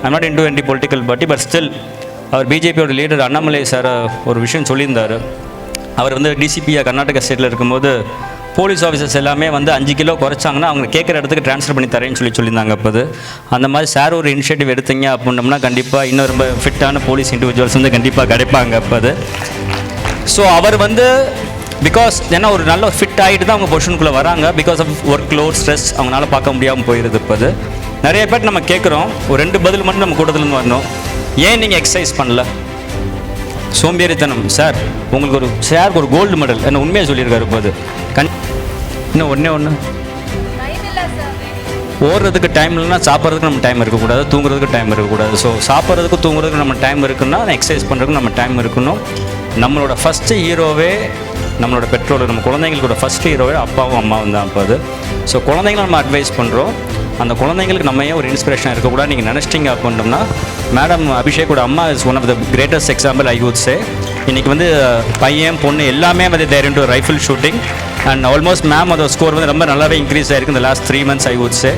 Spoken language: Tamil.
I'm not into any political party, but still அவர் பிஜேபியோட லீடர் அண்ணாமலை சார் ஒரு விஷயம் சொல்லியிருந்தார். அவர் வந்து டிசிபியாக கர்நாடகா ஸ்டேட்டில் இருக்கும்போது போலீஸ் ஆஃபீஸர்ஸ் எல்லாமே வந்து 5 கிலோ குறைச்சாங்கன்னா அவங்க கேட்குற இடத்துக்கு ட்ரான்ஸ்ஃபர் பண்ணி தரேன்னு சொல்லியிருந்தாங்க. அப்போது அந்த மாதிரி சார் ஒரு இனிஷியேட்டிவ் எடுத்தீங்க அப்படின்னோம்னா கண்டிப்பாக இன்னும் ரொம்ப ஃபிட்டான போலீஸ் இண்டிவிஜுவல்ஸ் வந்து கண்டிப்பாக கிடைப்பாங்க. அப்போது ஸோ அவர் வந்து பிகாஸ் ஏன்னா ஒரு நல்ல ஃபிட் ஆகிட்டு தான் அவங்க பொசிஷனுக்குள்ளே வராங்க. Because of workload stress அவங்களால பார்க்க முடியாமல் போயிடுது. இப்போது நிறைய பேர் நம்ம கேட்குறோம், ஒரு 2 பதில் மட்டும் நம்ம கூட்டத்துலேருந்து வரணும். ஏன் நீங்கள் எக்ஸசைஸ் பண்ணல? சோம்பேறித்தனம். சார் உங்களுக்கு சாருக்கு ஒரு கோல்டு மெடல் என்ன உண்மையாக சொல்லியிருக்காரு. இப்போது இன்னும் ஒன்று ஓடுறதுக்கு டைம் இல்லைன்னா சாப்பிட்றதுக்கு நம்ம டைம் இருக்கக்கூடாது, தூங்குறதுக்கு டைம் இருக்கக்கூடாது. ஸோ சாப்பிட்றதுக்கு தூங்குறதுக்கு நம்ம டைம் இருக்குன்னா எக்ஸசைஸ் பண்ணுறதுக்கு நம்ம டைம் இருக்கணும். நம்மளோட ஃபஸ்ட்டு ஹீரோவே நம்மளோட பெற்றோர், நம்ம குழந்தைங்களோட ஃபஸ்ட்டு ஹீரோவே அப்பாவும் அம்மாவும் தான். அப்போ ஸோ குழந்தைங்களை நம்ம அட்வைஸ் பண்ணுறோம். அந்த குழந்தைங்களுக்கு நம்ம ஏன் ஒரு இன்ஸ்பிரேஷன் இருக்கக்கூடாது நீங்கள் நினச்சிட்டிங்க அப்படின்னோம்னா, மேடம் அபிஷேக்கோட அம்மா is one of the greatest example I would say. இன்றைக்கி வந்து பையன் பொண்ணு எல்லாமே வந்து they're into rifle shooting and almost ma'am அதோட ஸ்கோர் வந்து ரொம்ப நல்லாவே இன்க்ரீஸ் ஆகிருக்கு இந்த last 3 months I would say.